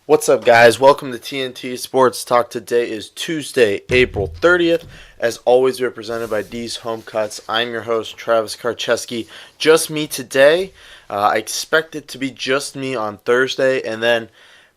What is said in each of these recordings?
What's up, guys? Welcome to TNT Sports Talk. Today is Tuesday, April 30th. As always, we're presented by D's Home Cuts. I'm your host, Travis Karcheski. Just me today. I expect it to be just me on Thursday, and then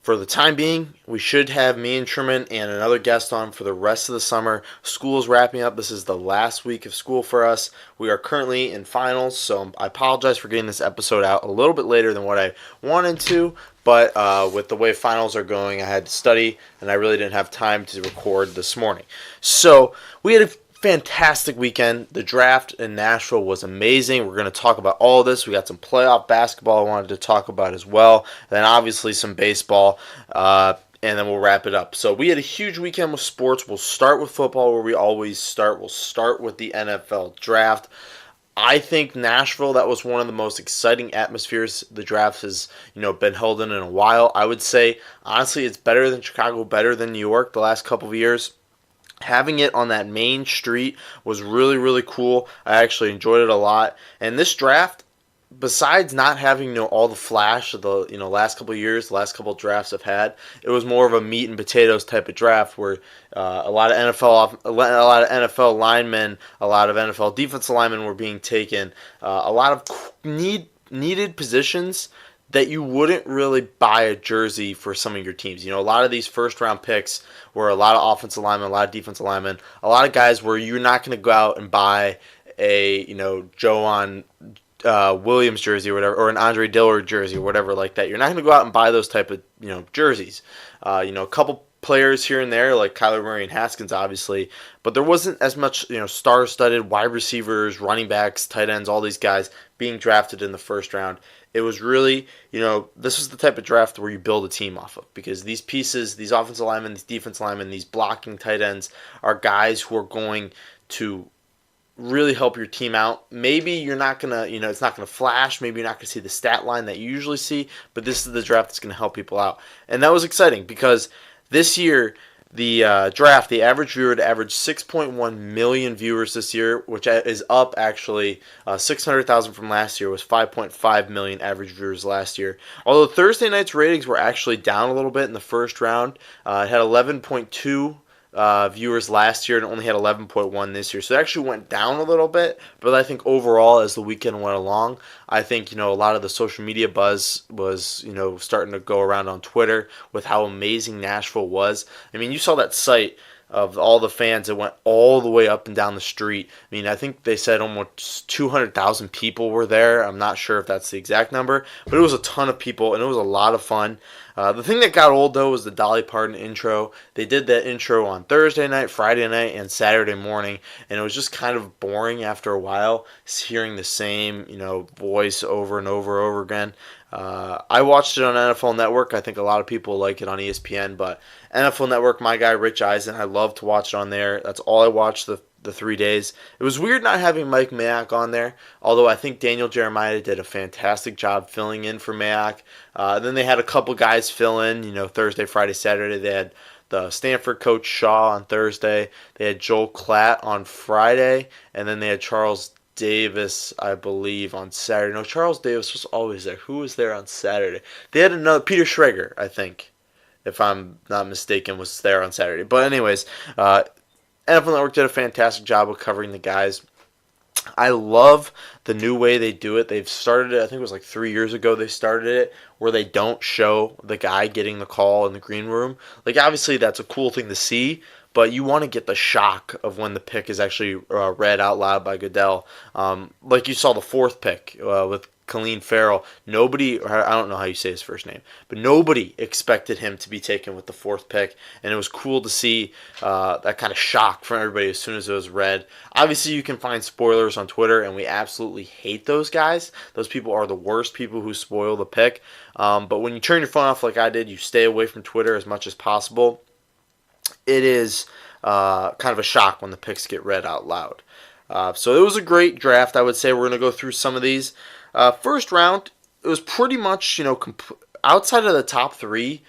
for the time being, we should have me and Truman and another guest on for the rest of the summer. School is wrapping up. This is the last week of school for us. We are currently in finals, so I apologize for getting this episode out a little bit later than what I wanted to. But with the way finals are going, I had to study, and I really didn't have time to record this morning. So we had a fantastic weekend. The draft in Nashville was amazing. We're going to talk about all of this. We got some playoff basketball I wanted to talk about as well. And then obviously some baseball. And then we'll wrap it up. So we had a huge weekend with sports. We'll start with football where we always start. We'll start with the NFL draft. I think Nashville, that was one of the most exciting atmospheres the draft has, been held in a while. I would say, honestly, it's better than Chicago, better than New York the last couple of years. Having it on that main street was really, really cool. I actually enjoyed it a lot. And this draft, besides not having all the flash of the last couple of years, the last couple of drafts I've had, it was more of a meat and potatoes type of draft where a lot of NFL linemen, a lot of NFL defensive linemen were being taken. A lot of needed positions that you wouldn't really buy a jersey for some of your teams. A lot of these first round picks were a lot of offensive linemen, a lot of defensive linemen, a lot of guys where you're not going to go out and buy a Joan Williams jersey or whatever, or an Andre Dillard jersey or whatever like that. You're not going to go out and buy those type of jerseys. A couple players here and there like Kyler Murray and Haskins, obviously, but there wasn't as much star-studded wide receivers, running backs, tight ends, all these guys being drafted in the first round. It was really, this is the type of draft where you build a team off of, because these pieces, these offensive linemen, these defensive linemen, these blocking tight ends are guys who are going to really help your team out. Maybe you're not going to, it's not going to flash. Maybe you're not going to see the stat line that you usually see, but this is the draft that's going to help people out. And that was exciting because this year, the draft, the average viewer averaged 6.1 million viewers this year, which is up actually 600,000 from last year. It was 5.5 million average viewers last year. Although Thursday night's ratings were actually down a little bit in the first round. It had 11.2 viewers last year and only had 11.1 this year. So it actually went down a little bit, but I think overall as the weekend went along, I think, a lot of the social media buzz was, starting to go around on Twitter with how amazing Nashville was. I mean, you saw that site of all the fans that went all the way up and down the street. I mean, I think they said almost 200,000 people were there. I'm not sure if that's the exact number, but it was a ton of people, and it was a lot of fun. The thing that got old, though, was the Dolly Parton intro. They did that intro on Thursday night, Friday night, and Saturday morning, and it was just kind of boring after a while, hearing the same, voice over and over and over again. I watched it on NFL Network. I think a lot of people like it on ESPN, but NFL Network, my guy Rich Eisen, I love to watch it on there. That's all I watched the 3 days. It was weird not having Mike Mayock on there, although I think Daniel Jeremiah did a fantastic job filling in for Mayock. Then they had a couple guys fill in, Thursday, Friday, Saturday. They had the Stanford coach Shaw on Thursday. They had Joel Klatt on Friday, and then they had Charles Davis, I believe, on Saturday. No, Charles Davis was always there. Who was there on Saturday? They had another, Peter Schrager, I think, if I'm not mistaken, was there on Saturday. But anyways, NFL Network did a fantastic job of covering the guys. I love the new way they do it. They've started it, I think it was like 3 years ago they started it, where they don't show the guy getting the call in the green room. Like, obviously that's a cool thing to see, but you want to get the shock of when the pick is actually read out loud by Goodell. Like you saw the fourth pick with Colleen Farrell. Nobody, or I don't know how you say his first name, but nobody expected him to be taken with the fourth pick, and it was cool to see that kind of shock from everybody as soon as it was read. Obviously, you can find spoilers on Twitter, and we absolutely hate those guys. Those people are the worst people who spoil the pick. But when you turn your phone off like I did, you stay away from Twitter as much as possible. It is kind of a shock when the picks get read out loud. So it was a great draft, I would say. We're going to go through some of these. First round, it was pretty much, outside of the top three,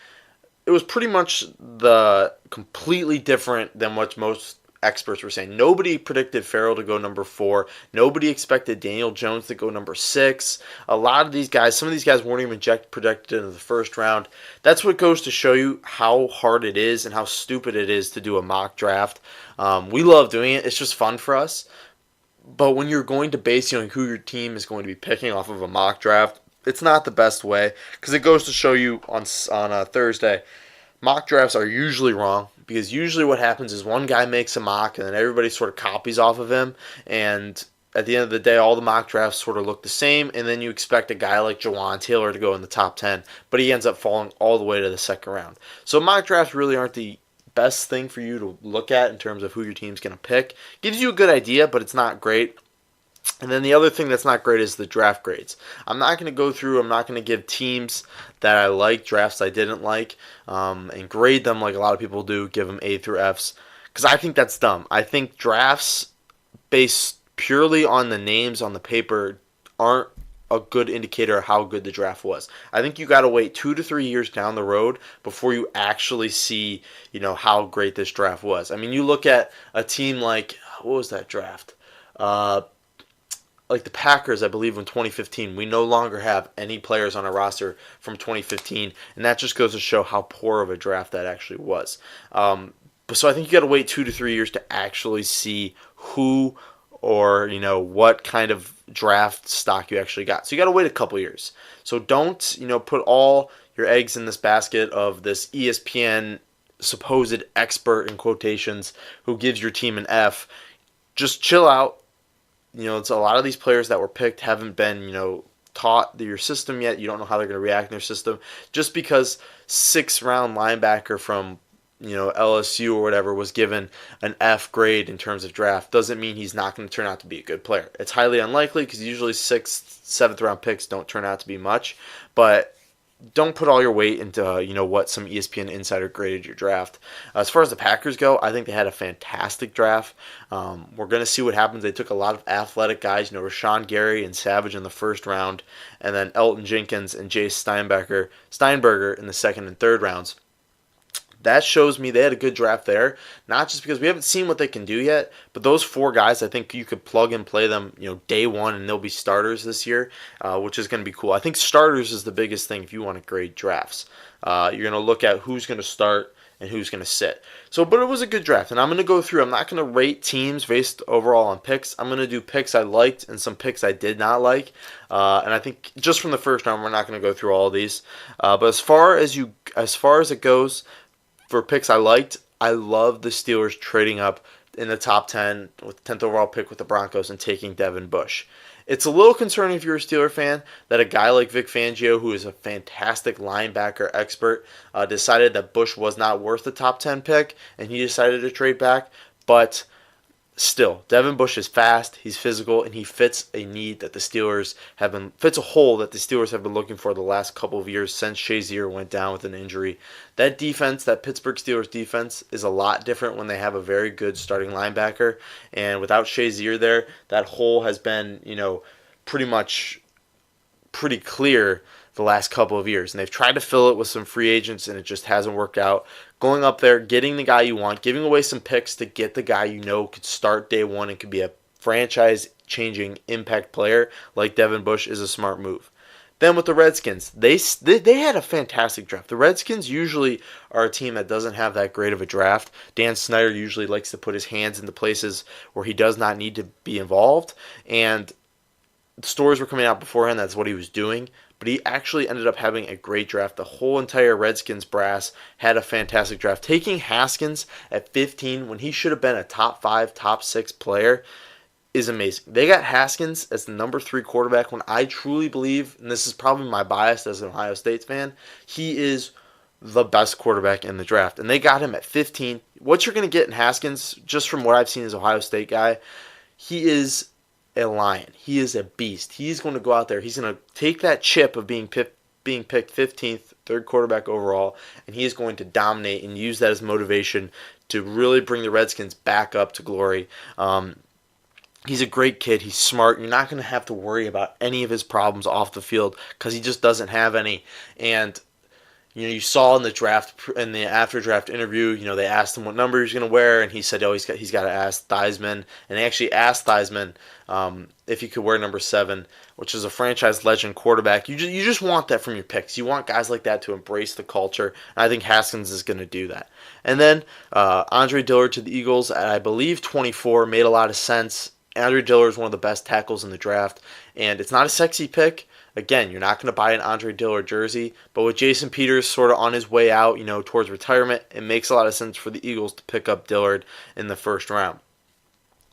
it was pretty much the completely different than what most experts were saying. Nobody predicted Farrell to go number 4. Nobody expected Daniel Jones to go number 6. A lot of these guys, some of these guys weren't even projected into the first round. That's what goes to show you how hard it is and how stupid it is to do a mock draft. We love doing it. It's just fun for us. But when you're going to base who your team is going to be picking off of a mock draft, it's not the best way because it goes to show you on Thursday, mock drafts are usually wrong because usually what happens is one guy makes a mock and then everybody sort of copies off of him, and at the end of the day, all the mock drafts sort of look the same, and then you expect a guy like Jawan Taylor to go in the top 10, but he ends up falling all the way to the second round. So mock drafts really aren't the best thing for you to look at in terms of who your team's going to pick. Gives you a good idea, but it's not great. And then the other thing that's not great is the draft grades. I'm not going to go through, I'm not going to give teams that I like, drafts I didn't like, and grade them like a lot of people do, give them A through Fs, because I think that's dumb. I think drafts based purely on the names on the paper aren't a good indicator of how good the draft was. I think you got to wait 2 to 3 years down the road before you actually see, how great this draft was. I mean, you look at a team like, what was that draft? Like the Packers, I believe, in 2015, we no longer have any players on our roster from 2015, and that just goes to show how poor of a draft that actually was. So I think you got to wait 2 to 3 years to actually see who or what kind of draft stock you actually got. So you got to wait a couple years. So don't put all your eggs in this basket of this ESPN supposed expert in quotations who gives your team an F. Just chill out. It's a lot of these players that were picked haven't been, taught your system yet. You don't know how they're going to react in their system. Just because 6th-round linebacker from, LSU or whatever was given an F grade in terms of draft doesn't mean he's not going to turn out to be a good player. It's highly unlikely because usually 6th, 7th-round picks don't turn out to be much. But don't put all your weight into what some ESPN insider graded your draft. As far as the Packers go, I think they had a fantastic draft. We're going to see what happens. They took a lot of athletic guys, Rashawn Gary and Savage in the first round, and then Elton Jenkins and Jace Steinberger in the second and third rounds. That shows me they had a good draft there, not just because we haven't seen what they can do yet, but those 4 guys, I think you could plug and play them, day one, and they'll be starters this year, which is going to be cool. I think starters is the biggest thing if you want to grade drafts. You're going to look at who's going to start and who's going to sit. But it was a good draft, and I'm going to go through. I'm not going to rate teams based overall on picks. I'm going to do picks I liked and some picks I did not like. And I think just from the first round, we're not going to go through all of these. But as far as it goes, for picks I liked, I love the Steelers trading up in the top 10 with the 10th overall pick with the Broncos and taking Devin Bush. It's a little concerning if you're a Steeler fan that a guy like Vic Fangio, who is a fantastic linebacker expert, decided that Bush was not worth the top 10 pick, and he decided to trade back. But still, Devin Bush is fast, he's physical, and he fits a need that the Steelers fits a hole that the Steelers have been looking for the last couple of years since Shazier went down with an injury. That defense, that Pittsburgh Steelers defense, is a lot different when they have a very good starting linebacker, and without Shazier there, that hole has been, pretty clear the last couple of years, and they've tried to fill it with some free agents, and it just hasn't worked out. Going up there, getting the guy you want, giving away some picks to get the guy could start day one and could be a franchise-changing impact player like Devin Bush is a smart move. Then with the Redskins, they had a fantastic draft. The Redskins usually are a team that doesn't have that great of a draft. Dan Snyder usually likes to put his hands into places where he does not need to be involved, and the stories were coming out beforehand that's what he was doing. But he actually ended up having a great draft. The whole entire Redskins brass had a fantastic draft. Taking Haskins at 15 when he should have been a top 5, top 6 player is amazing. They got Haskins as the number 3 quarterback when I truly believe, and this is probably my bias as an Ohio State fan, he is the best quarterback in the draft. And they got him at 15. What you're going to get in Haskins, just from what I've seen as an Ohio State guy, he is a lion. He is a beast. He's going to go out there. He's going to take that chip of being picked 15th, 3rd quarterback overall, and he is going to dominate and use that as motivation to really bring the Redskins back up to glory. He's a great kid. He's smart. You're not going to have to worry about any of his problems off the field because he just doesn't have any. And You saw in the after draft interview, they asked him what number he's going to wear, and he said, oh, he's got to ask Theismann, and they actually asked Theismann if he could wear number 7, which is a franchise legend quarterback. You just want that from your picks. You want guys like that to embrace the culture, and I think Haskins is going to do that. And then Andre Dillard to the Eagles at, I believe, 24 made a lot of sense. Andre Dillard is one of the best tackles in the draft, and it's not a sexy pick. Again, you're not going to buy an Andre Dillard jersey, but with Jason Peters sort of on his way out, towards retirement, it makes a lot of sense for the Eagles to pick up Dillard in the first round.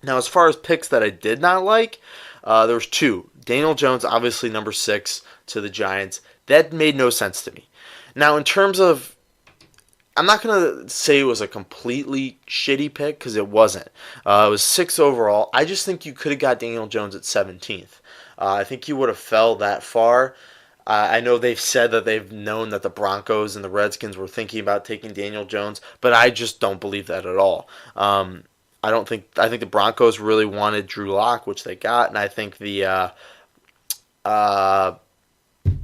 Now, as far as picks that I did not like, there was 2. Daniel Jones, obviously number 6 to the Giants. That made no sense to me. Now, in terms of, I'm not going to say it was a completely shitty pick, because it wasn't. It was 6 overall. I just think you could have got Daniel Jones at 17th. I think he would have fell that far. I know they've said that they've known that the Broncos and the Redskins were thinking about taking Daniel Jones, but I just don't believe that at all. I think the Broncos really wanted Drew Lock, which they got, and I think the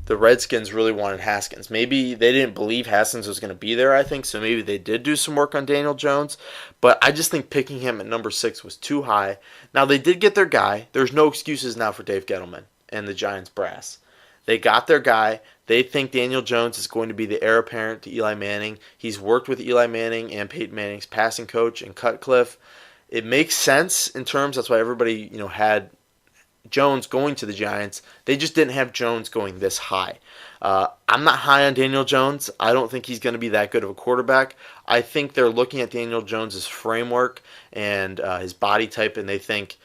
Redskins really wanted Haskins. Maybe they didn't believe Haskins was going to be there, I think, so maybe they did do some work on Daniel Jones. But I just think picking him at number 6 was too high. Now, they did get their guy. There's no excuses now for Dave Gettleman and the Giants brass. They got their guy. They think Daniel Jones is going to be the heir apparent to Eli Manning. He's worked with Eli Manning and Peyton Manning's passing coach and Cutcliffe. It makes sense in terms, that's why everybody, had Jones going to the Giants. They just didn't have Jones going this high. I'm not high on Daniel Jones. I don't think he's going to be that good of a quarterback. I think they're looking at Daniel Jones' framework and his body type, and they think,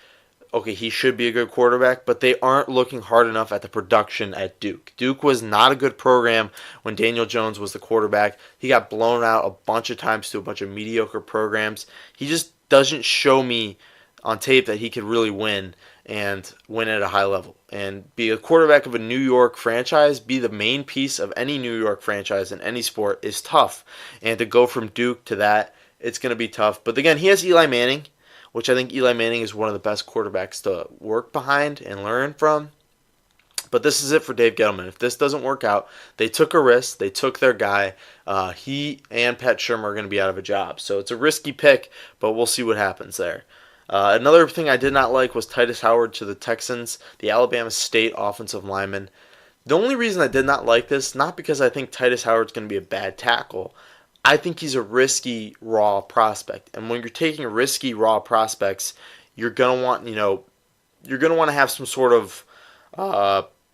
okay, he should be a good quarterback, but they aren't looking hard enough at the production at Duke. Duke was not a good program when Daniel Jones was the quarterback. He got blown out a bunch of times to a bunch of mediocre programs. He just doesn't show me on tape that he could really win and win at a high level. And be a quarterback of a New York franchise, be the main piece of any New York franchise in any sport is tough. And to go from Duke to that, it's going to be tough. But again, he has Eli Manning, which I think Eli Manning is one of the best quarterbacks to work behind and learn from. But this is it for Dave Gettleman. If this doesn't work out, they took a risk. They took their guy. He and Pat Shermer are going to be out of a job. So it's a risky pick, but we'll see what happens there. Another thing I did not like was Titus Howard to the Texans, the Alabama State offensive lineman. The only reason I did not like this, not because I think Titus Howard's going to be a bad tackle, I think he's a risky raw prospect. And when you're taking risky raw prospects, you're going to want, you're going to want to have some sort of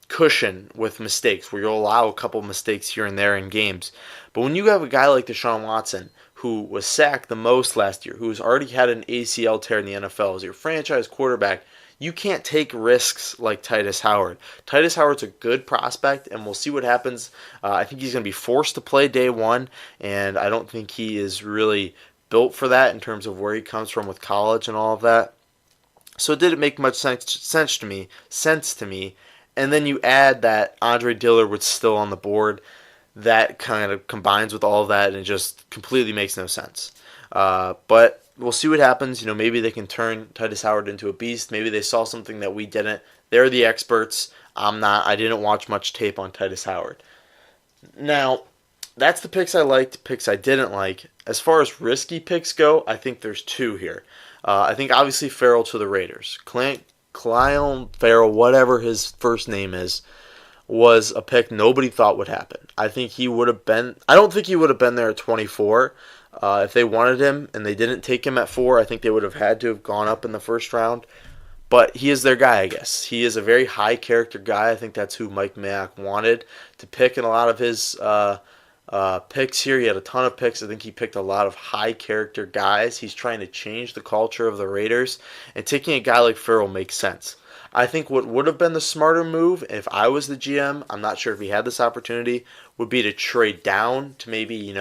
cushion with mistakes, where you'll allow a couple mistakes here and there in games. But when you have a guy like Deshaun Watson, who was sacked the most last year, who's already had an ACL tear in the NFL as your franchise quarterback, you can't take risks like Titus Howard. Titus Howard's a good prospect, and we'll see what happens. I think he's going to be forced to play day one, and I don't think he is really built for that in terms of where he comes from with college and all of that. So it didn't make much sense to me. And then you add that Andre Dillard was still on the board. That kind of combines with all of that, and it just completely makes no sense. But we'll see what happens. Maybe they can turn Titus Howard into a beast. Maybe they saw something that we didn't. They're the experts. I'm not. I didn't watch much tape on Titus Howard. Now, that's the picks I liked, picks I didn't like. As far as risky picks go, I think there's 2 here. I think obviously Farrell to the Raiders. Clyle Farrell, whatever his first name is, was a pick nobody thought would happen. I don't think he would have been there at 24. If they wanted him and they didn't take him at 4, I think they would have had to have gone up in the first round. But he is their guy, I guess. He is a very high character guy. I think that's who Mike Mayock wanted to pick in a lot of his picks here. He had a ton of picks. I think he picked a lot of high character guys. He's trying to change the culture of the Raiders, and taking a guy like Farrell makes sense. I think what would have been the smarter move if I was the GM, I'm not sure if he had this opportunity, would be to trade down to maybe,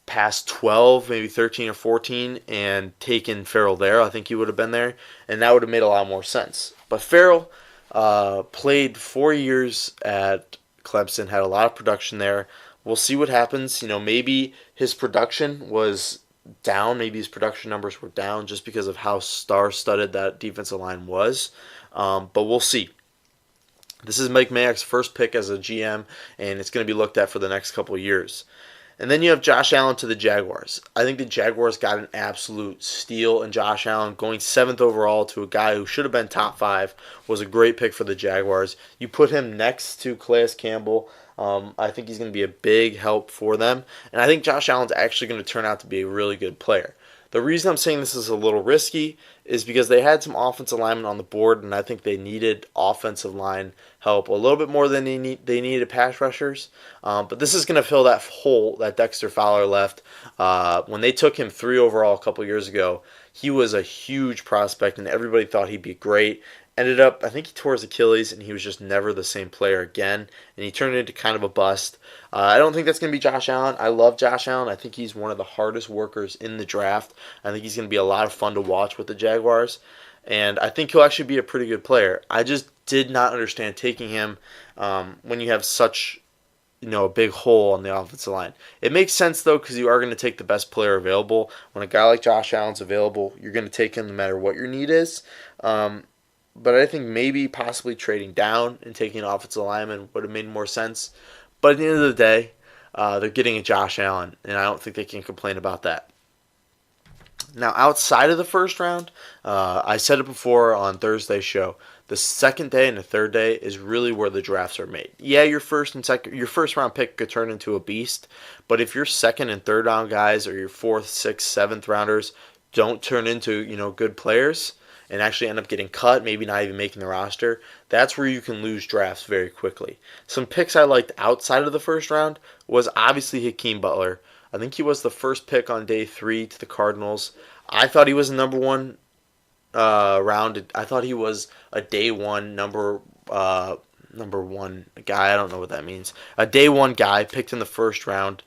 past 12, maybe 13 or 14, and taken Farrell there. I think he would have been there, and that would have made a lot more sense. But Farrell played 4 years at Clemson, had a lot of production there. We'll see what happens. Maybe his production was down. Maybe his production numbers were down just because of how star-studded that defensive line was. But we'll see. This is Mike Mayock's first pick as a GM, and it's going to be looked at for the next couple of years. And then you have Josh Allen to the Jaguars. I think the Jaguars got an absolute steal in Josh Allen. Going 7th overall to a guy who should have been top 5 was a great pick for the Jaguars. You put him next to Calais Campbell. I think he's going to be a big help for them. And I think Josh Allen's actually going to turn out to be a really good player. The reason I'm saying this is a little risky is because they had some offensive linemen on the board, and I think they needed offensive line help a little bit more than they needed pass rushers. But this is going to fill that hole that Dexter Fowler left. When they took him 3 overall a couple years ago, he was a huge prospect, and everybody thought he'd be great. Ended up, I think he tore his Achilles, and he was just never the same player again, and he turned into kind of a bust. I don't think that's going to be Josh Allen. I love Josh Allen. I think he's one of the hardest workers in the draft. I think he's going to be a lot of fun to watch with the Jaguars, and I think he'll actually be a pretty good player. I just did not understand taking him when you have such a big hole on the offensive line. It makes sense, though, because you are going to take the best player available. When a guy like Josh Allen's available, you're going to take him no matter what your need is. But I think maybe possibly trading down and taking an offensive lineman would have made more sense. But at the end of the day, they're getting a Josh Allen, and I don't think they can complain about that. Now, outside of the first round, I said it before on Thursday's show, the second day and the third day is really where the drafts are made. Yeah, your first round pick could turn into a beast, but if your second and third round guys or your 4th, 6th, 7th rounders don't turn into good players and actually end up getting cut, maybe not even making the roster, that's where you can lose drafts very quickly. Some picks I liked outside of the first round was obviously Hakeem Butler. I think he was the first pick on day 3 to the Cardinals. I thought he was a number 1 round. I thought he was a day 1 number 1 guy. I don't know what that means. A day 1 guy picked in the first round.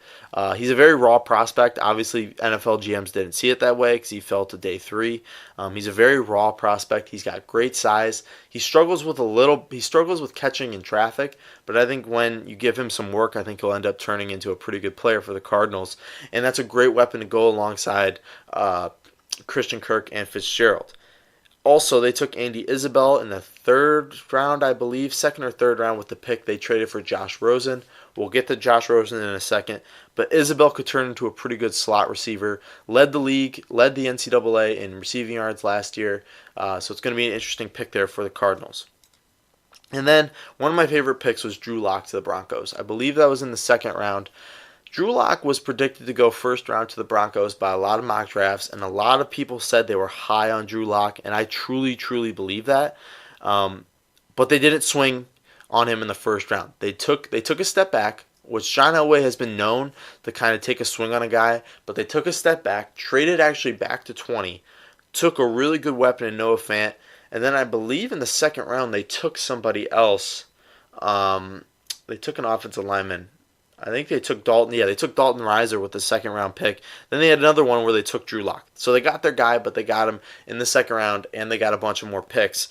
He's a very raw prospect. Obviously, NFL GMs didn't see it that way because he fell to day 3. He's a very raw prospect. He's got great size. He struggles with catching in traffic, but I think when you give him some work, I think he'll end up turning into a pretty good player for the Cardinals, and that's a great weapon to go alongside Christian Kirk and Fitzgerald. Also, they took Andy Isabel in the 3rd round, I believe, 2nd or 3rd round with the pick. They traded for Josh Rosen. We'll get to Josh Rosen in a second. But Isabel could turn into a pretty good slot receiver. Led the league, led the NCAA in receiving yards last year. So it's going to be an interesting pick there for the Cardinals. And then one of my favorite picks was Drew Lock to the Broncos. I believe that was in the 2nd round. Drew Lock was predicted to go 1st round to the Broncos by a lot of mock drafts, and a lot of people said they were high on Drew Lock, and I truly, truly believe that. But they didn't swing on him in the 1st round. They took a step back, which John Elway has been known to kind of take a swing on a guy, but they took a step back, traded actually back to 20, took a really good weapon in Noah Fant, and then I believe in the 2nd round they took somebody else. They took an offensive lineman. I think they took Dalton. Yeah, they took Dalton Reiser with the 2nd round pick. Then they had another one where they took Drew Lock. So they got their guy, but they got him in the 2nd round, and they got a bunch of more picks,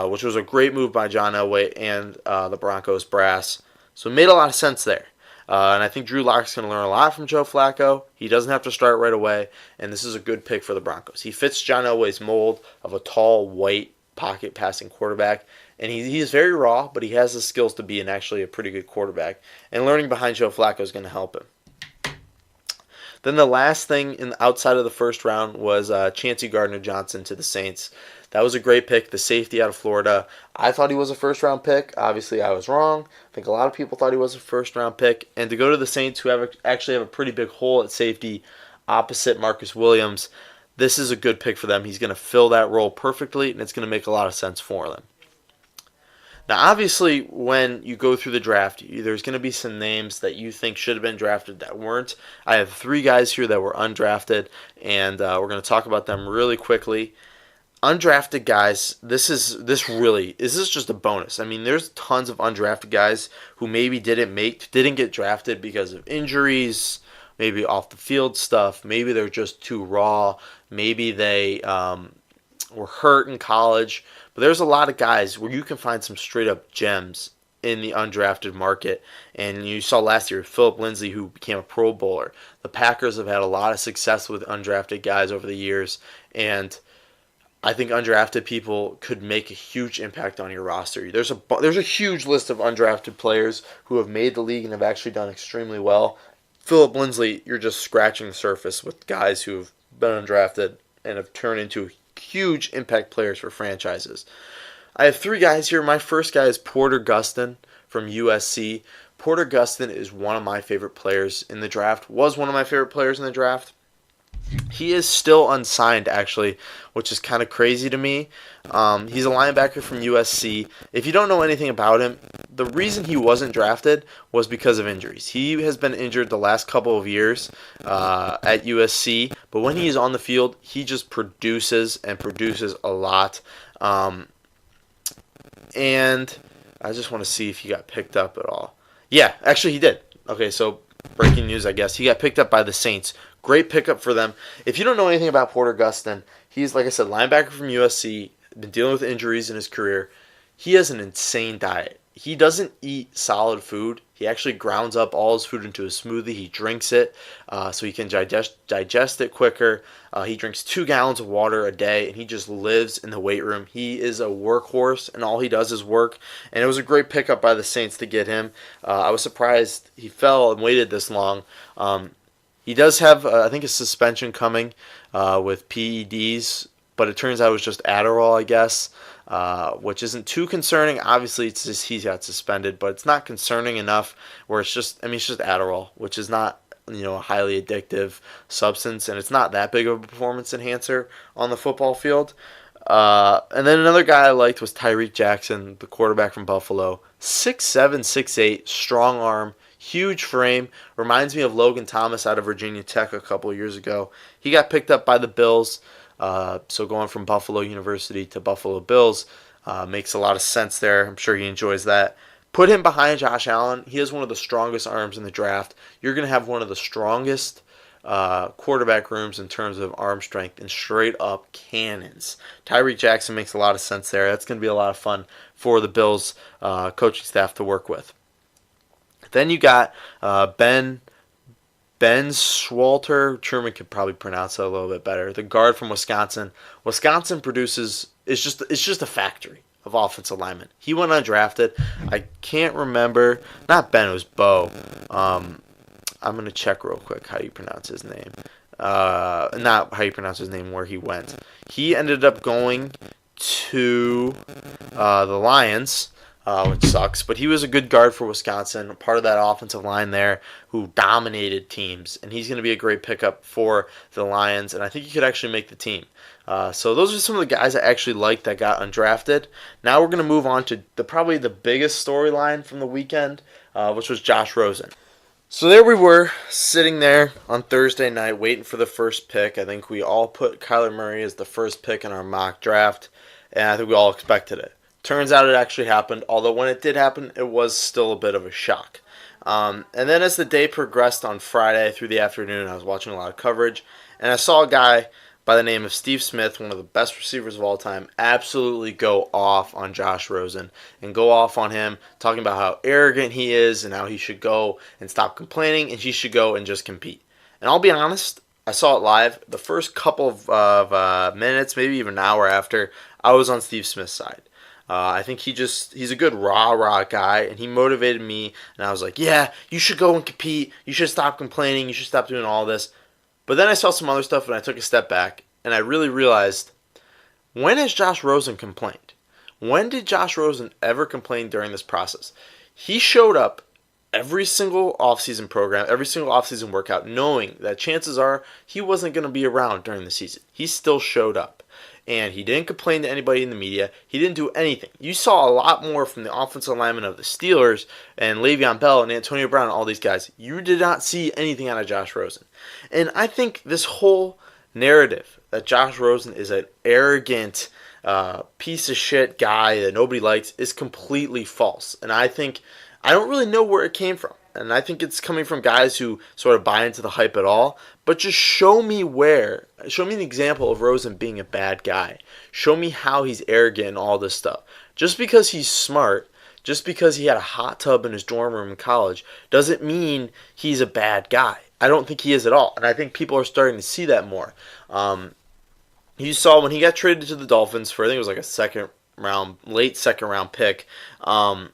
which was a great move by John Elway and the Broncos brass. So it made a lot of sense there. And I think Drew Lock's going to learn a lot from Joe Flacco. He doesn't have to start right away, and this is a good pick for the Broncos. He fits John Elway's mold of a tall, white, pocket passing quarterback. And he's very raw, but he has the skills to be actually a pretty good quarterback. And learning behind Joe Flacco is going to help him. Then the last thing outside of the 1st round was Chauncey Gardner-Johnson to the Saints. That was a great pick, the safety out of Florida. I thought he was a 1st round pick. Obviously, I was wrong. I think a lot of people thought he was a 1st round pick. And to go to the Saints, who actually have a pretty big hole at safety opposite Marcus Williams, this is a good pick for them. He's going to fill that role perfectly, and it's going to make a lot of sense for them. Now, obviously, when you go through the draft, there's going to be some names that you think should have been drafted that weren't. I have 3 guys here that were undrafted, and we're going to talk about them really quickly. Undrafted guys, this is just a bonus. I mean, there's tons of undrafted guys who maybe didn't get drafted because of injuries, maybe off the field stuff, maybe they're just too raw, maybe they were hurt in college. But there's a lot of guys where you can find some straight-up gems in the undrafted market. And you saw last year Philip Lindsay, who became a Pro Bowler. The Packers have had a lot of success with undrafted guys over the years. And I think undrafted people could make a huge impact on your roster. There's a huge list of undrafted players who have made the league and have actually done extremely well. Philip Lindsay, you're just scratching the surface with guys who have been undrafted and have turned into huge impact players for franchises. I have three guys here. My first guy is Porter Gustin from USC. Porter Gustin is one of my favorite players in the draft. Was one of my favorite players in the draft. He is still unsigned, actually, which is kind of crazy to me. He's a linebacker from USC. If you don't know anything about him, the reason he wasn't drafted was because of injuries. He has been injured the last couple of years at USC, but when he's on the field, he just produces and produces a lot. And I just want to see if he got picked up at all. Yeah, actually he did. Okay, so breaking news, I guess. He got picked up by the Saints. Great pickup for them. If you don't know anything about Porter Gustin, he's, like I said, linebacker from USC, been dealing with injuries in his career. He has an insane diet. He doesn't eat solid food. He actually grounds up all his food into a smoothie. He drinks it so he can digest it quicker. He drinks 2 gallons of water a day, and he just lives in the weight room. He is a workhorse, and all he does is work. And it was a great pickup by the Saints to get him. I was surprised he fell and waited this long. He does have, I think, a suspension coming with PEDs, but it turns out it was just Adderall, I guess, which isn't too concerning. Obviously, it's just he got suspended, but it's not concerning enough where it's just Adderall, which is not, a highly addictive substance, and it's not that big of a performance enhancer on the football field. And then another guy I liked was Tyreek Jackson, the quarterback from Buffalo. 6'7", 6'8", strong arm, huge frame. Reminds me of Logan Thomas out of Virginia Tech a couple of years ago. He got picked up by the Bills. So going from Buffalo University to Buffalo Bills makes a lot of sense there. I'm sure he enjoys that. Put him behind Josh Allen. He has one of the strongest arms in the draft. You're going to have one of the strongest quarterback rooms in terms of arm strength and straight up cannons. Tyreek Jackson makes a lot of sense there. That's going to be a lot of fun for the Bills coaching staff to work with. Then you got Ben Schwalter. Truman could probably pronounce that a little bit better. The guard from Wisconsin. Wisconsin produces. It's just a factory of offensive linemen. He went undrafted. I can't remember. Not Ben. It was Bo. I'm gonna check real quick how you pronounce his name. Not how you pronounce his name. Where he went. He ended up going to the Lions. Which sucks, but he was a good guard for Wisconsin, part of that offensive line there who dominated teams, and he's going to be a great pickup for the Lions, and I think he could actually make the team. So those are some of the guys I actually like that got undrafted. Now we're going to move on to probably the biggest storyline from the weekend, which was Josh Rosen. So there we were, sitting there on Thursday night waiting for the first pick. I think we all put Kyler Murray as the first pick in our mock draft, and I think we all expected it. Turns out it actually happened, although when it did happen, it was still a bit of a shock. And then as the day progressed on Friday through the afternoon, I was watching a lot of coverage, and I saw a guy by the name of Steve Smith, one of the best receivers of all time, absolutely go off on Josh Rosen and go off on him, talking about how arrogant he is and how he should go and stop complaining and he should go and just compete. And I'll be honest, I saw it live. The first couple of minutes, maybe even an hour after, I was on Steve Smith's side. I think he's a good rah-rah guy, and he motivated me, and I was like, yeah, you should go and compete, you should stop complaining, you should stop doing all this. But then I saw some other stuff, and I took a step back, and I really realized, when has Josh Rosen complained? When did Josh Rosen ever complain during this process? He showed up every single offseason program, every single offseason workout, knowing that chances are he wasn't going to be around during the season. He still showed up. And he didn't complain to anybody in the media. He didn't do anything. You saw a lot more from the offensive linemen of the Steelers and Le'Veon Bell and Antonio Brown and all these guys. You did not see anything out of Josh Rosen. And I think this whole narrative that Josh Rosen is an arrogant piece of shit guy that nobody likes is completely false. And I don't really know where it came from. And I think it's coming from guys who sort of buy into the hype at all. But just show me an example of Rosen being a bad guy. Show me how he's arrogant and all this stuff. Just because he's smart, just because he had a hot tub in his dorm room in college, doesn't mean he's a bad guy. I don't think he is at all. And I think people are starting to see that more. You saw when he got traded to the Dolphins for, I think it was like a late second round pick. Um,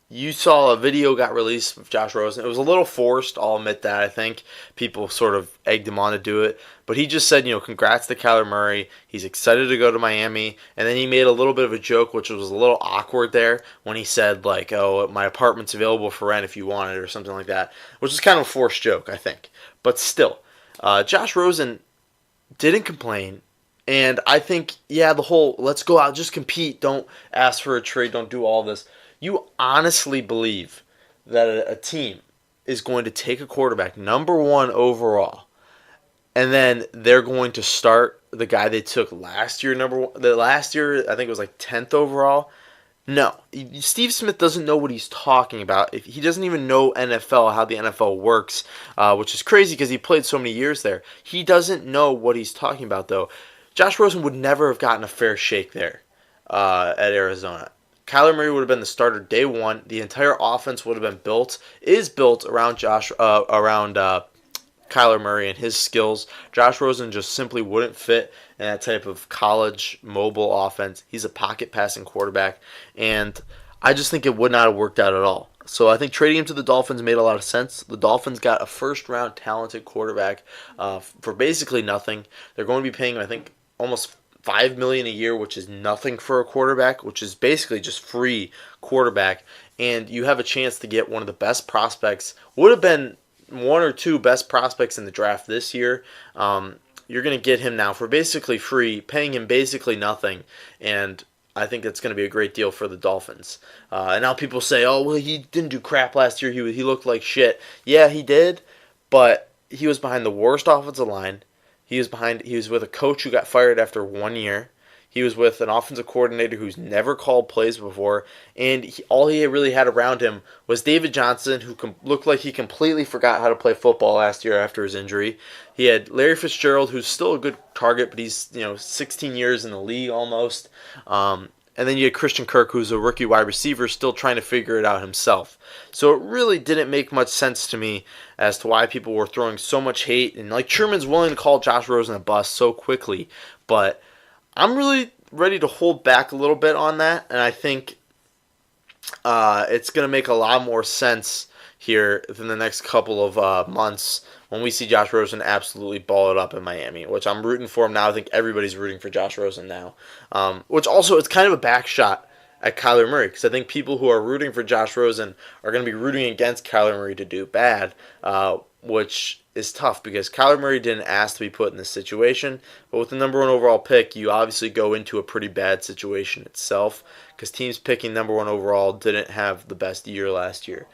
you saw a video got released of Josh Rosen. It was a little forced, I'll admit that. I think people sort of egged him on to do it. But he just said, congrats to Kyler Murray. He's excited to go to Miami. And then he made a little bit of a joke, which was a little awkward there, when he said, like, oh, my apartment's available for rent if you want it, or something like that, which is kind of a forced joke, I think. But still, Josh Rosen didn't complain. And I think, yeah, the whole let's go out, just compete, don't ask for a trade, don't do all this. You honestly believe that a team is going to take a quarterback, number one overall, and then they're going to start the guy they took last year, number one? The last year, I think it was like 10th overall. No, Steve Smith doesn't know what he's talking about. He doesn't even know NFL, how the NFL works, which is crazy because he played so many years there. He doesn't know what he's talking about, though. Josh Rosen would never have gotten a fair shake there at Arizona. Kyler Murray would have been the starter day one. The entire offense would have been built around Kyler Murray and his skills. Josh Rosen just simply wouldn't fit in that type of college mobile offense. He's a pocket passing quarterback, and I just think it would not have worked out at all. So I think trading him to the Dolphins made a lot of sense. The Dolphins got a first-round talented quarterback for basically nothing. They're going to be paying him, I think, almost $5 million a year, which is nothing for a quarterback, which is basically just free quarterback. And you have a chance to get one of the best prospects. Would have been one or two best prospects in the draft this year. You're going to get him now for basically free, paying him basically nothing, and I think that's going to be a great deal for the Dolphins. And now people say, oh, well, he didn't do crap last year. He looked like shit. Yeah, he did, but he was behind the worst offensive line. He was with a coach who got fired after 1 year. He was with an offensive coordinator who's never called plays before, and all he really had around him was David Johnson, who looked like he completely forgot how to play football last year after his injury. He had Larry Fitzgerald, who's still a good target, but he's 16 years in the league almost. And then you had Christian Kirk, who's a rookie wide receiver, still trying to figure it out himself. So it really didn't make much sense to me as to why people were throwing so much hate. And like Truman's willing to call Josh Rosen a bust so quickly, but I'm really ready to hold back a little bit on that, and I think it's going to make a lot more sense here in the next couple of months when we see Josh Rosen absolutely ball it up in Miami, which I'm rooting for him now. I think everybody's rooting for Josh Rosen now, which also it's kind of a back shot at Kyler Murray, because I think people who are rooting for Josh Rosen are going to be rooting against Kyler Murray to do bad, which is tough because Kyler Murray didn't ask to be put in this situation. But with the number one overall pick, you obviously go into a pretty bad situation itself because teams picking number one overall didn't have the best year last year.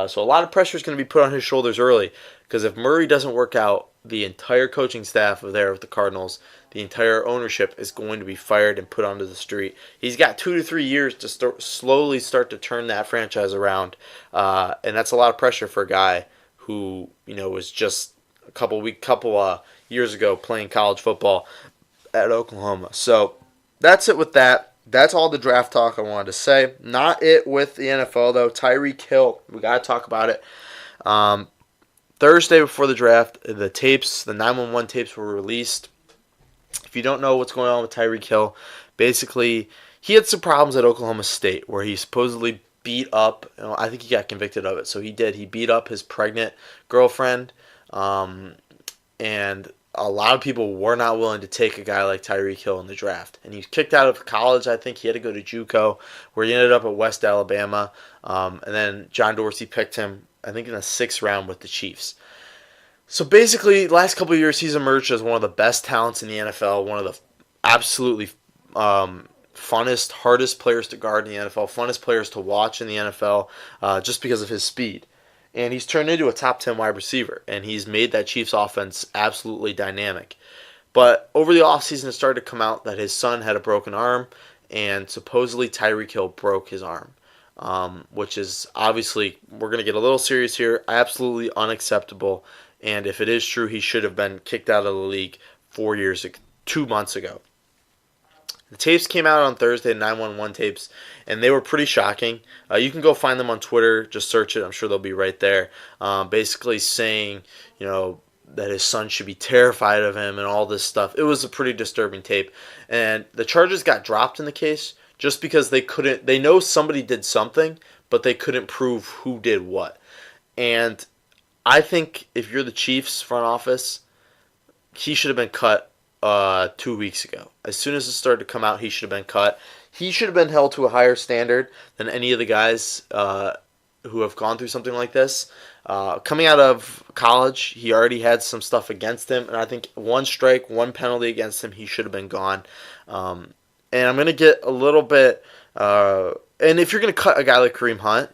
So a lot of pressure is going to be put on his shoulders early because if Murray doesn't work out, the entire coaching staff of there with the Cardinals, the entire ownership is going to be fired and put onto the street. He's got 2 to 3 years to slowly start to turn that franchise around, and that's a lot of pressure for a guy who was just a couple years ago playing college football at Oklahoma. So that's it with that. That's all the draft talk I wanted to say. Not it with the NFL though. Tyreek Hill, we gotta talk about it. Thursday before the draft, the 911 tapes were released. If you don't know what's going on with Tyreek Hill, basically he had some problems at Oklahoma State where he supposedly beat up. I think he got convicted of it. So he did. He beat up his pregnant girlfriend, and a lot of people were not willing to take a guy like Tyreek Hill in the draft. And he was kicked out of college. I think he had to go to JUCO, where he ended up at West Alabama. And then John Dorsey picked him, I think, in the 6th round with the Chiefs. So basically, last couple of years, he's emerged as one of the best talents in the NFL, one of the absolutely funnest, hardest players to guard in the NFL, funnest players to watch in the NFL, just because of his speed. And he's turned into a top 10 wide receiver, and he's made that Chiefs offense absolutely dynamic. But over the offseason, it started to come out that his son had a broken arm, and supposedly Tyreek Hill broke his arm, which is obviously, we're going to get a little serious here, absolutely unacceptable. And if it is true, he should have been kicked out of the league 2 months ago. The tapes came out on Thursday, 911 tapes, and they were pretty shocking. You can go find them on Twitter. Just search it. I'm sure they'll be right there. Basically saying, that his son should be terrified of him and all this stuff. It was a pretty disturbing tape. And the charges got dropped in the case just because they know somebody did something, but they couldn't prove who did what. And I think if you're the Chiefs front office, he should have been cut 2 weeks ago. As soon as it started to come out, he should have been cut. He should have been held to a higher standard than any of the guys who have gone through something like this. Coming out of college, he already had some stuff against him, and I think one strike, one penalty against him, he should have been gone. And I'm going to get a little bit... and if you're going to cut a guy like Kareem Hunt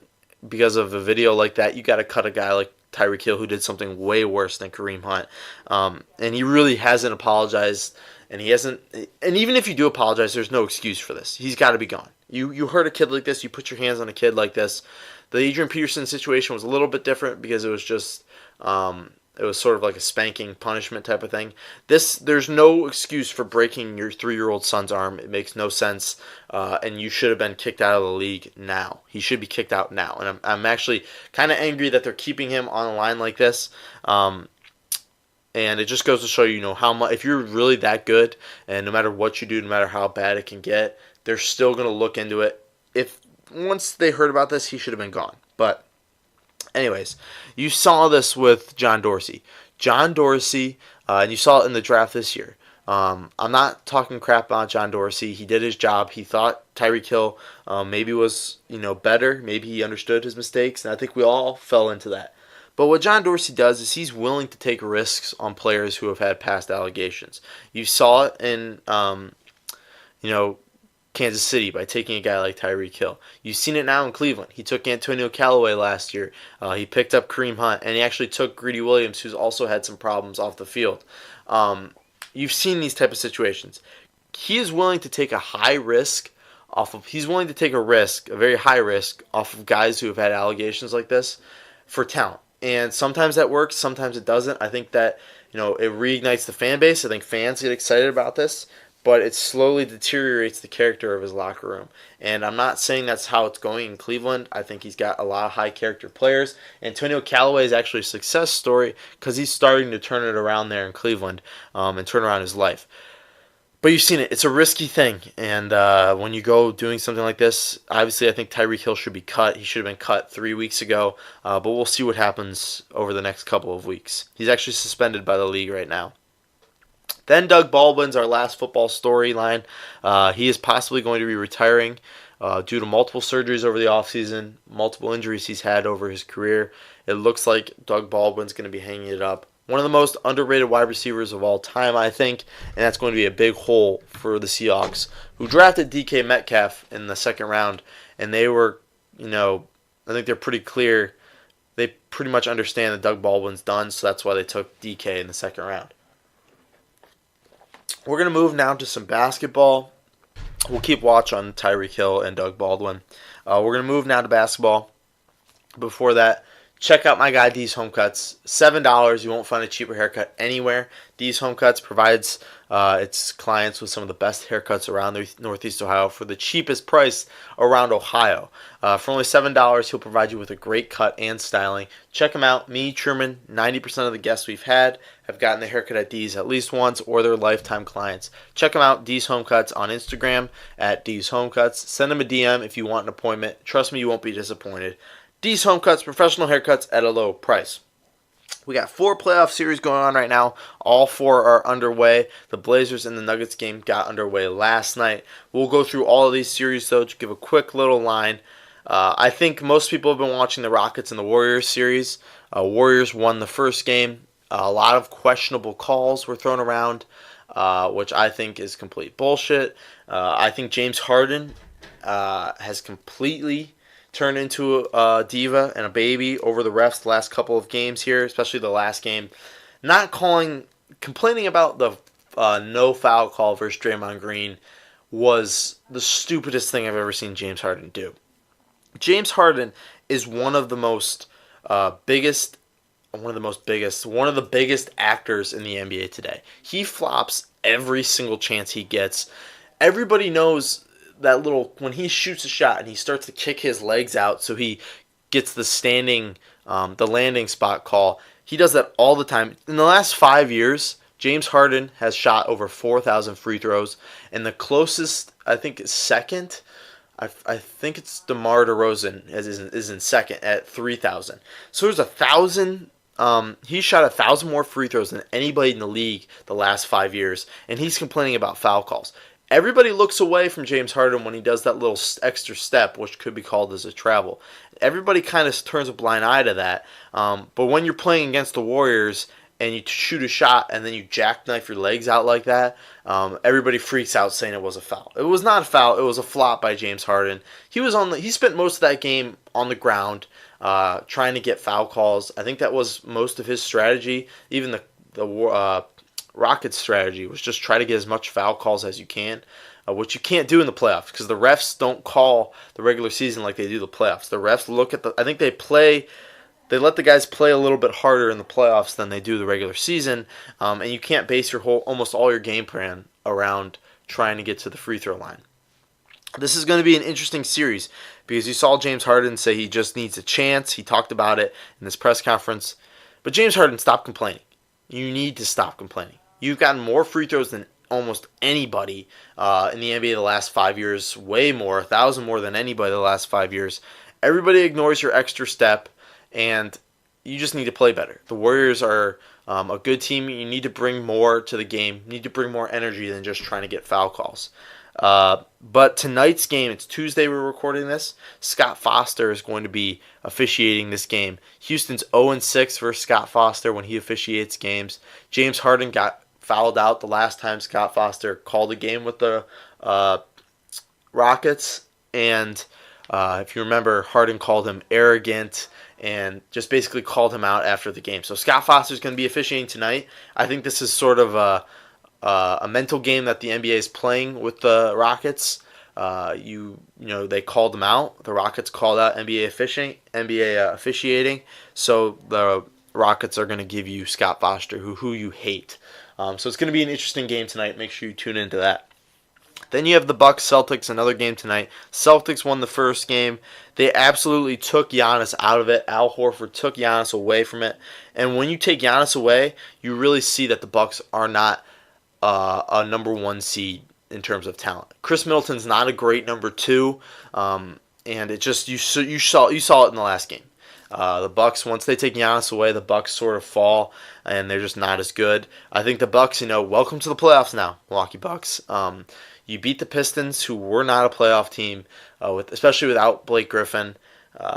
because of a video like that, you got to cut a guy like Tyreek Hill, who did something way worse than Kareem Hunt. And he really hasn't apologized, and he hasn't... And even if you do apologize, there's no excuse for this. He's got to be gone. You hurt a kid like this, you put your hands on a kid like this. The Adrian Peterson situation was a little bit different because it was just... it was sort of like a spanking punishment type of thing. There's no excuse for breaking your 3-year-old son's arm. It makes no sense, and you should have been kicked out of the league now. He should be kicked out now, and I'm actually kind of angry that they're keeping him on a line like this. And it just goes to show you, how much, if you're really that good, and no matter what you do, no matter how bad it can get, they're still going to look into it. If once they heard about this, he should have been gone. But anyways, you saw this with John Dorsey. John Dorsey, and you saw it in the draft this year. I'm not talking crap about John Dorsey. He did his job. He thought Tyreek Hill maybe was better. Maybe he understood his mistakes, and I think we all fell into that. But what John Dorsey does is he's willing to take risks on players who have had past allegations. You saw it in Kansas City by taking a guy like Tyreek Hill. You've seen it now in Cleveland. He took Antonio Callaway last year. He picked up Kareem Hunt, and he actually took Greedy Williams, who's also had some problems off the field. You've seen these type of situations. He is willing to take a high risk he's willing to take a very high risk off of guys who have had allegations like this for talent. And sometimes that works, sometimes it doesn't. I think that, it reignites the fan base. I think fans get excited about this. But it slowly deteriorates the character of his locker room. And I'm not saying that's how it's going in Cleveland. I think he's got a lot of high-character players. Antonio Callaway is actually a success story because he's starting to turn it around there in Cleveland and turn around his life. But you've seen it. It's a risky thing. And when you go doing something like this, obviously I think Tyreek Hill should be cut. He should have been cut 3 weeks ago. But we'll see what happens over the next couple of weeks. He's actually suspended by the league right now. Then Doug Baldwin's our last football storyline. He is possibly going to be retiring due to multiple surgeries over the offseason, multiple injuries he's had over his career. It looks like Doug Baldwin's going to be hanging it up. One of the most underrated wide receivers of all time, I think, and that's going to be a big hole for the Seahawks, who drafted DK Metcalf in the second round, and they were, I think they're pretty clear. They pretty much understand that Doug Baldwin's done, so that's why they took DK in the second round. We're going to move now to some basketball. We'll keep watch on Tyreek Hill and Doug Baldwin. We're going to move now to basketball. Before that, check out my guy, D's Home Cuts. $7. You won't find a cheaper haircut anywhere. D's Home Cuts provides its clients with some of the best haircuts around Northeast Ohio for the cheapest price around Ohio. For only $7, he'll provide you with a great cut and styling. Check him out. Me, Truman, 90% of the guests we've had have gotten their haircut at D's at least once or they're lifetime clients. Check him out, D's Home Cuts, on Instagram at D's Home Cuts. Send him a DM if you want an appointment. Trust me, you won't be disappointed. D's Home Cuts, professional haircuts at a low price. We got 4 playoff series going on right now. All 4 are underway. The Blazers and the Nuggets game got underway last night. We'll go through all of these series, though, to give a quick little line. I think most people have been watching the Rockets and the Warriors series. Warriors won the first game. A lot of questionable calls were thrown around, which I think is complete bullshit. I think James Harden has completely turned into a diva and a baby over the refs the last couple of games here, especially the last game. Complaining about the no foul call versus Draymond Green was the stupidest thing I've ever seen James Harden do. James Harden is one of the biggest actors in the NBA today. He flops every single chance he gets. Everybody knows that when he shoots a shot and he starts to kick his legs out so he gets the landing spot call, He does that all the time. In the last 5 years, James Harden has shot over 4,000 free throws, and the closest, I think, is second. I think it's DeMar DeRozan is in second at 3,000. So there's 1,000. He shot 1,000 more free throws than anybody in the league the last 5 years, and he's complaining about foul calls. Everybody looks away from James Harden when he does that little extra step, which could be called as a travel. Everybody kind of turns a blind eye to that. But when you're playing against the Warriors and you shoot a shot and then you jackknife your legs out like that, everybody freaks out saying it was a foul. It was not a foul. It was a flop by James Harden. He spent most of that game on the ground trying to get foul calls. I think that was most of his strategy. Even the Rockets' strategy was just try to get as much foul calls as you can, which you can't do in the playoffs because the refs don't call the regular season like they do the playoffs. The refs look at I think they let the guys play a little bit harder in the playoffs than they do the regular season, and you can't base almost all your game plan around trying to get to the free throw line. This is going to be an interesting series because you saw James Harden say he just needs a chance. He talked about it in this press conference. But James Harden, stop complaining. You need to stop complaining. You've gotten more free throws than almost anybody in the NBA the last 5 years, way more, 1,000 more than anybody the last 5 years. Everybody ignores your extra step, and you just need to play better. The Warriors are a good team. You need to bring more to the game. You need to bring more energy than just trying to get foul calls. But tonight's game, it's Tuesday we're recording this. Scott Foster is going to be officiating this game. Houston's 0-6 versus Scott Foster when he officiates games. James Harden got fouled out the last time Scott Foster called a game with the Rockets. And if you remember, Harden called him arrogant and just basically called him out after the game. So Scott Foster's going to be officiating tonight. I think this is sort of a mental game that the NBA is playing with the Rockets. They called them out. The Rockets called out NBA officiating. So the Rockets are going to give you Scott Foster, who you hate. So it's going to be an interesting game tonight. Make sure you tune into that. Then you have the Bucks Celtics, another game tonight. Celtics won the first game. They absolutely took Giannis out of it. Al Horford took Giannis away from it. And when you take Giannis away, you really see that the Bucks are not a number one seed in terms of talent. Chris Middleton's not a great number two, and it just you saw it in the last game. The Bucks, once they take Giannis away, the Bucks sort of fall, and they're just not as good. I think the Bucks, welcome to the playoffs now, Milwaukee Bucks. You beat the Pistons, who were not a playoff team, especially without Blake Griffin.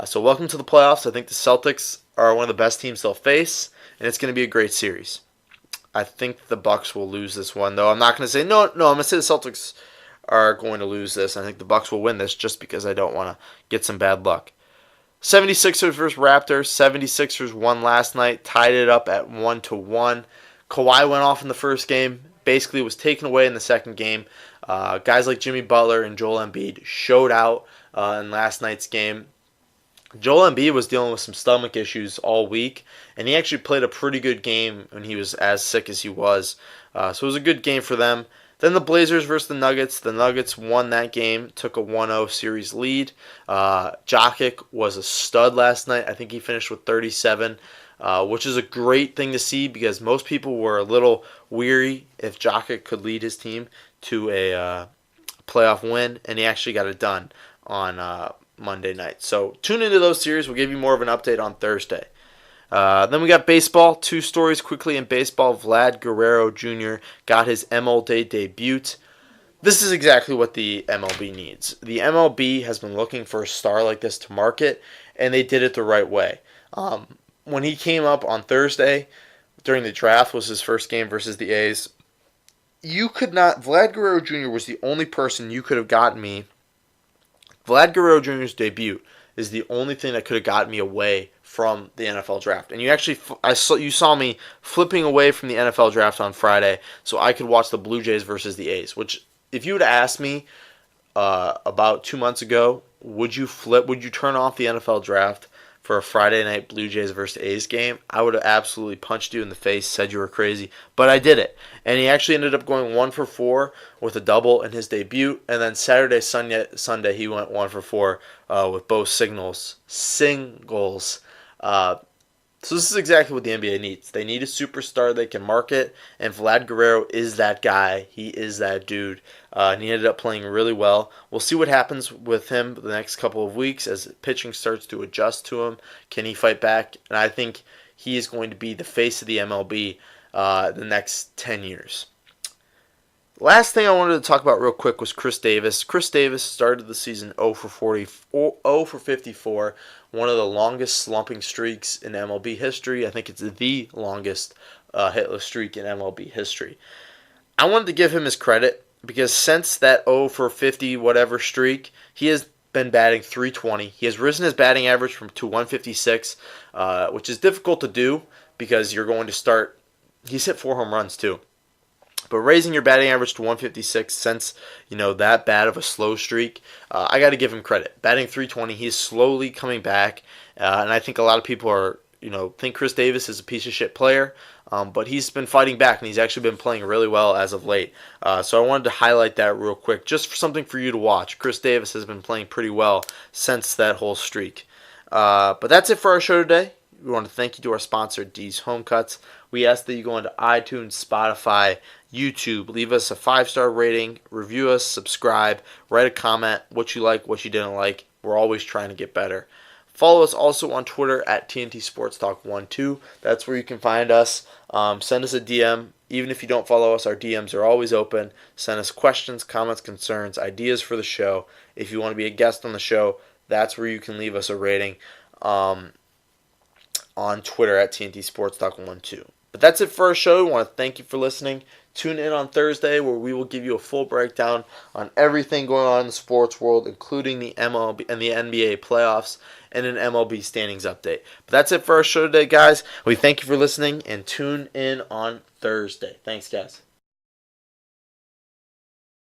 So welcome to the playoffs. I think the Celtics are one of the best teams they'll face, and it's going to be a great series. I think the Bucks will lose this one, though. I'm not going to say no. I'm going to say the Celtics are going to lose this. I think the Bucks will win this just because I don't want to get some bad luck. 76ers versus Raptors. 76ers won last night, tied it up at 1-1. Kawhi went off in the first game, basically was taken away in the second game. Guys like Jimmy Butler and Joel Embiid showed out in last night's game. Joel Embiid was dealing with some stomach issues all week, and he actually played a pretty good game when he was as sick as he was. So it was a good game for them. Then the Blazers versus the Nuggets. The Nuggets won that game, took a 1-0 series lead. Jokic was a stud last night. I think he finished with 37, which is a great thing to see because most people were a little weary if Jokic could lead his team to a playoff win, and he actually got it done on Monday night. So tune into those series. We'll give you more of an update on Thursday. Then we got baseball. Two stories quickly in baseball. Vlad Guerrero Jr. got his MLB debut. This is exactly what the MLB needs. The MLB has been looking for a star like this to market, and they did it the right way. When he came up on Thursday during the draft, was his first game versus the A's. Vlad Guerrero Jr. was the only person you could have gotten me. Vlad Guerrero Jr.'s debut is the only thing that could have gotten me away from the NFL draft. And you saw me flipping away from the NFL draft on Friday so I could watch the Blue Jays versus the A's, which if you would have asked me about 2 months ago, would you turn off the NFL draft for a Friday night Blue Jays versus A's game, I would have absolutely punched you in the face, said you were crazy. But I did it. And he actually ended up going 1 for 4 with a double in his debut. And then Sunday he went 1 for 4 with both singles. So this is exactly what the NBA needs. They need a superstar they can market, and Vlad Guerrero is that guy. He is that dude. And he ended up playing really well. We'll see what happens with him the next couple of weeks as pitching starts to adjust to him. Can he fight back? And I think he is going to be the face of the MLB the next 10 years. Last thing I wanted to talk about real quick was Chris Davis. Chris Davis started the season 0 for 40, 0 for 54, one of the longest slumping streaks in MLB history. I think it's the longest hitless streak in MLB history. I wanted to give him his credit because since that 0 for 50 whatever streak, he has been batting .320. He has risen his batting average to 156, which is difficult to do because you're going to start. He's hit 4 home runs too. But raising your batting average to 156 since, that bad of a slow streak, I got to give him credit. Batting .320, he's slowly coming back. And I think a lot of people are, think Chris Davis is a piece of shit player. But he's been fighting back, and he's actually been playing really well as of late. So I wanted to highlight that real quick, just for something for you to watch. Chris Davis has been playing pretty well since that whole streak. But that's it for our show today. We want to thank you to our sponsor, D's Home Cuts. We ask that you go into iTunes, Spotify, YouTube, leave us a 5-star rating, review us, subscribe, write a comment, what you like, what you didn't like. We're always trying to get better. Follow us also on Twitter at TNT Sports Talk 12. That's where you can find us. Send us a DM. Even if you don't follow us, our DMs are always open. Send us questions, comments, concerns, ideas for the show. If you want to be a guest on the show, that's where you can leave us a rating on Twitter at TNT Sports Talk 12. But that's it for our show. We want to thank you for listening. Tune in on Thursday where we will give you a full breakdown on everything going on in the sports world, including the MLB and the NBA playoffs and an MLB standings update. But that's it for our show today, guys. We thank you for listening and tune in on Thursday. Thanks, guys.